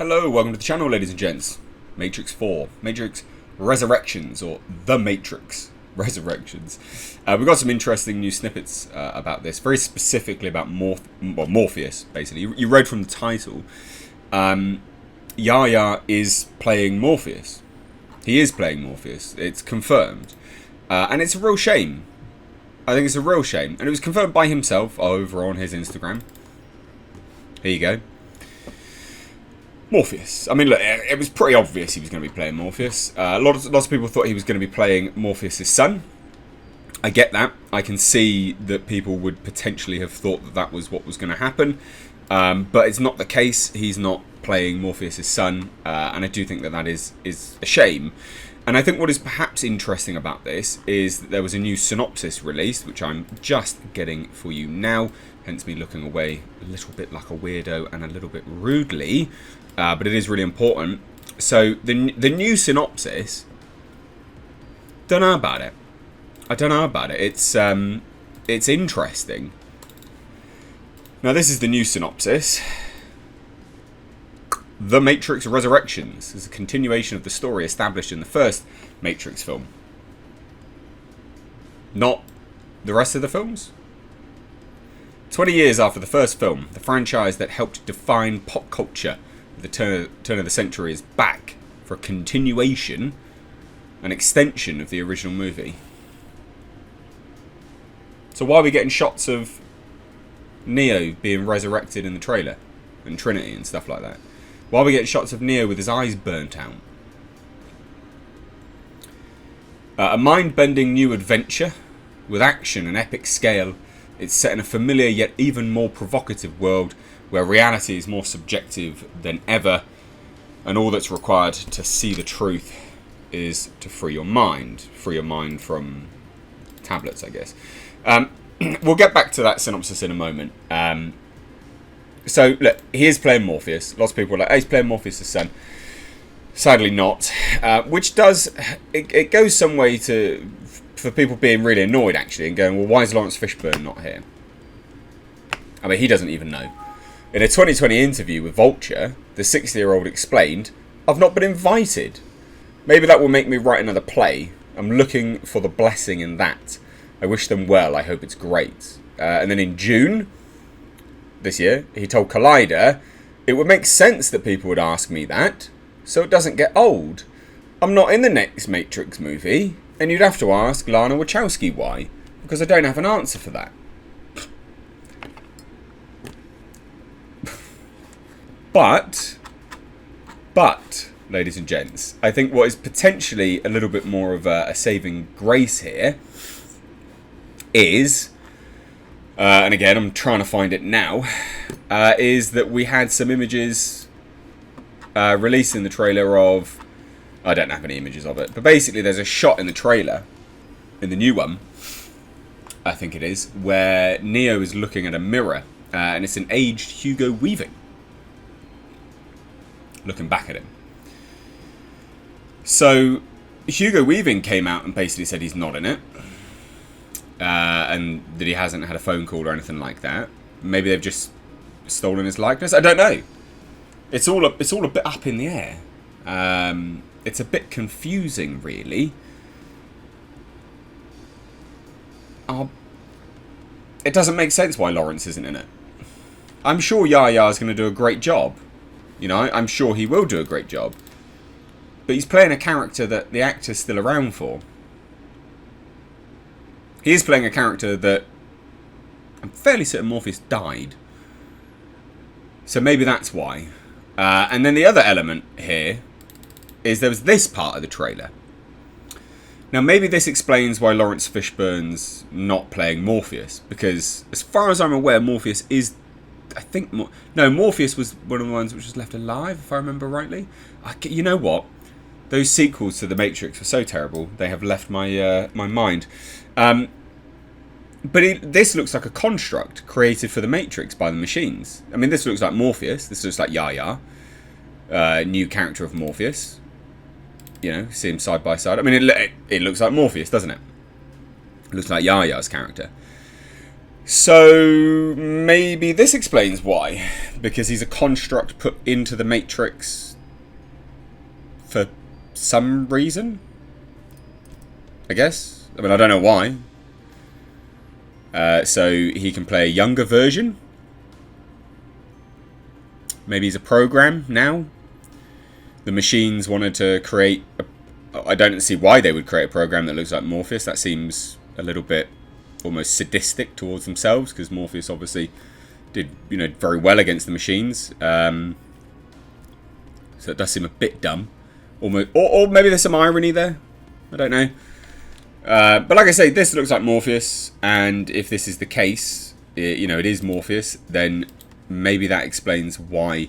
Hello, welcome to the channel, ladies and gents. Matrix 4, Matrix Resurrections, or The Matrix Resurrections. We've got some interesting new snippets about this, very specifically about Morpheus, basically. You read from the title. Yahya is playing Morpheus. He is playing Morpheus. It's confirmed. And it's a real shame. I think it's a real shame. And it was confirmed by himself over on his Instagram. Here you go. Morpheus. I mean, look, it was pretty obvious he was going to be playing Morpheus. Lots of people thought he was going to be playing Morpheus' son. I get that. I can see that people would potentially have thought that that was what was going to happen. But it's not the case. He's not playing Morpheus' son. And I do think that that is a shame. And I think what is perhaps interesting about this is that there was a new synopsis released, which I'm just getting for you now. Hence me looking away a little bit like a weirdo and a little bit rudely. But it is really important. So the new synopsis, don't know about it. I don't know about it. It's interesting. Now this is the new synopsis. The Matrix Resurrections is a continuation of the story established in the first Matrix film. Not the rest of the films. 20 years after the first film, the franchise that helped define pop culture at the turn of the century is back for a continuation, an extension of the original movie. So why are we getting shots of Neo being resurrected in the trailer? And Trinity and stuff like that? Why are we getting shots of Neo with his eyes burnt out? A mind-bending new adventure with action and epic scale. It's set in a familiar yet even more provocative world where reality is more subjective than ever, and all that's required to see the truth is to free your mind. Free your mind from tablets, I guess. We'll get back to that synopsis in a moment. So, look, he is playing Morpheus. Lots of people are like, hey, he's playing Morpheus' son. Sadly not. Which does... It goes some way for people being really annoyed, actually, and going, well, why is Lawrence Fishburne not here? I mean, he doesn't even know. In a 2020 interview with Vulture, the 60-year-old explained, I've not been invited. Maybe that will make me write another play. I'm looking for the blessing in that. I wish them well. I hope it's great. And then in June this year, he told Collider, it would make sense that people would ask me that, so it doesn't get old. I'm not in the next Matrix movie, and you'd have to ask Lana Wachowski why, because I don't have an answer for that. But, ladies and gents, I think what is potentially a little bit more of a saving grace here is, and again, I'm trying to find it now, is that we had some images released in the trailer of, I don't have any images of it, but basically there's a shot in the trailer, in the new one, I think it is, where Neo is looking at a mirror, and it's an aged Hugo Weaving looking back at him. So Hugo Weaving came out and basically said he's not in it, and that he hasn't had a phone call or anything like that. Maybe they've just stolen his likeness. I don't know. It's all a bit up in the air. It's a bit confusing, really. It doesn't make sense why Lawrence isn't in it. I'm sure Yahya is going to do a great job. You know, I'm sure he will do a great job. But he's playing a character that the actor's still around for. He is playing a character that I'm fairly certain Morpheus died. So maybe that's why. And then the other element here is there was this part of the trailer. Now maybe this explains why Lawrence Fishburne's not playing Morpheus. Because as far as I'm aware, Morpheus is... I think... No, Morpheus was one of the ones which was left alive, if I remember rightly. You know what? Those sequels to The Matrix were so terrible, they have left my my mind. But this looks like a construct created for The Matrix by the machines. I mean, this looks like Morpheus. This looks like Yahya. New character of Morpheus. You know, see him side by side. I mean, it looks like Morpheus, doesn't it? It looks like Yahya's character. So maybe this explains why. Because he's a construct put into the Matrix for some reason, I guess. I mean, I don't know why. So he can play a younger version. Maybe he's a program now. The machines wanted to create I don't see why they would create a program that looks like Morpheus. That seems a little bit almost sadistic towards themselves, because Morpheus obviously did, you know, very well against the machines. So it does seem a bit dumb. Almost, or maybe there's some irony there. I don't know. But like I say, this looks like Morpheus, and if this is the case, you know, it is Morpheus, then maybe that explains why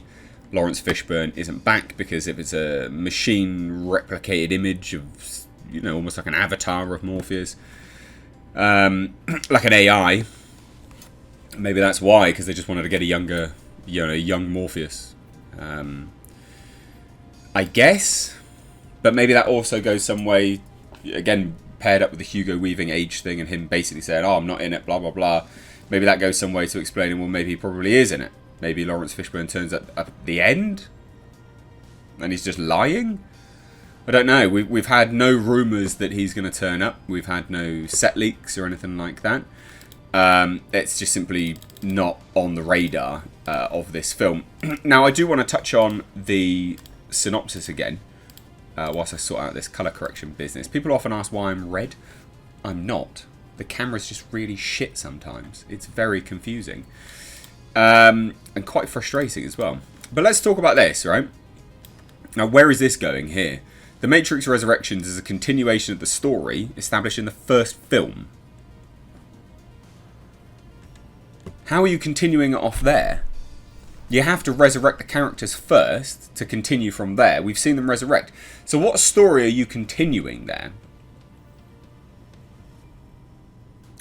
Lawrence Fishburne isn't back, because if it's a machine replicated image of, you know, almost like an avatar of Morpheus, like an AI, maybe that's why, because they just wanted to get a younger, you know, young Morpheus, I guess. But maybe that also goes some way, again, paired up with the Hugo Weaving age thing and him basically saying, oh, I'm not in it, blah, blah, blah. Maybe that goes some way to explaining, well, maybe he probably is in it. Maybe Lawrence Fishburne turns up at the end and he's just lying. I don't know. We've had no rumours that he's going to turn up. We've had no set leaks or anything like that. It's just simply not on the radar of this film. Now, I do want to touch on the synopsis again, whilst I sort out this colour correction business. People often ask why I'm red. I'm not. The camera's just really shit sometimes. It's very confusing. And quite frustrating as well. But let's talk about this, right? Now, where is this going here? The Matrix Resurrections is a continuation of the story established in the first film. How are you continuing it off there? You have to resurrect the characters first to continue from there. We've seen them resurrect. So what story are you continuing there?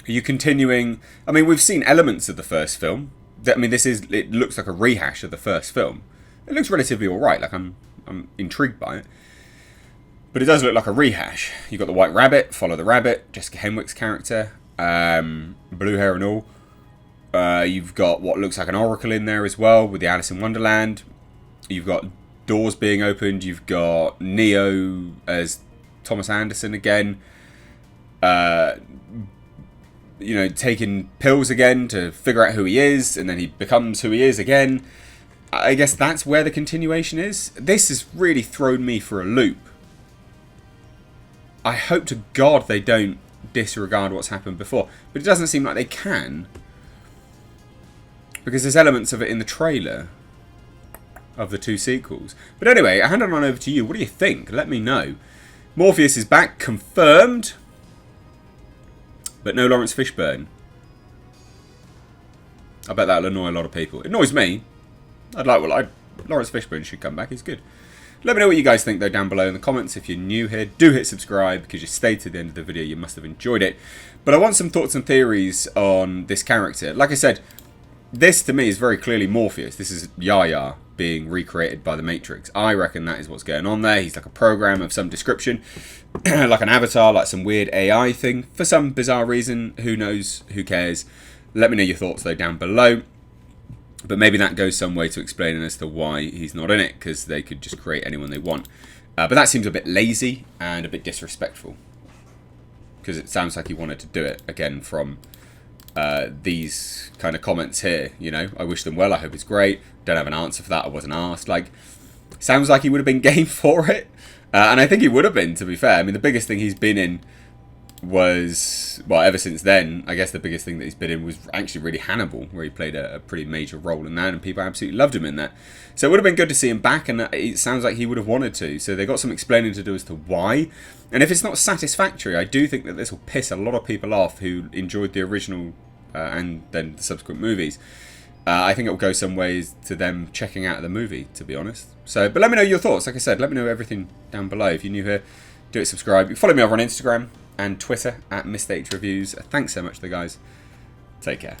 Are you continuing... I mean, we've seen elements of the first film. I mean, it looks like a rehash of the first film. It looks relatively alright, like I'm intrigued by it. But it does look like a rehash. You've got the White Rabbit, Follow the Rabbit, Jessica Henwick's character, blue hair and all. You've got what looks like an oracle in there as well, with the Alice in Wonderland. You've got doors being opened. You've got Neo as Thomas Anderson again. You know, taking pills again to figure out who he is, and then he becomes who he is again. I guess that's where the continuation is. This has really thrown me for a loop. I hope to God they don't disregard what's happened before, but it doesn't seem like they can, because there's elements of it in the trailer of the two sequels. But anyway, I hand it on over to you. What do you think? Let me know. Morpheus is back, confirmed. But no Lawrence Fishburne. I bet that'll annoy a lot of people. It annoys me. Lawrence Fishburne should come back. He's good. Let me know what you guys think, though, down below in the comments. If you're new here, do hit subscribe, because you stayed to the end of the video. You must have enjoyed it. But I want some thoughts and theories on this character. Like I said, this to me is very clearly Morpheus. This is Yahya being recreated by the Matrix. I reckon that is what's going on there. He's like a program of some description, like an avatar, like some weird AI thing. For some bizarre reason, who knows, who cares. Let me know your thoughts though down below. But maybe that goes some way to explaining as to why he's not in it, because they could just create anyone they want. But that seems a bit lazy and a bit disrespectful, because it sounds like he wanted to do it again from these kind of comments here. You know, I wish them well, I hope it's great. Don't have an answer for that, I wasn't asked. Like, sounds like he would have been game for it. And I think he would have been, to be fair. I mean, the biggest thing he's been in was, well, ever since then, I guess the biggest thing that he's been in was actually really Hannibal, where he played a pretty major role in that, and people absolutely loved him in that. So it would have been good to see him back, and it sounds like he would have wanted to. So they got some explaining to do as to why. And if it's not satisfactory, I do think that this will piss a lot of people off who enjoyed the original and then the subsequent movies. I think it will go some ways to them checking out the movie, to be honest. So, but let me know your thoughts. Like I said, let me know everything down below. If you're new here, do it, subscribe. You can follow me over on Instagram and Twitter at Mr. H Reviews. Thanks so much, though, guys. Take care.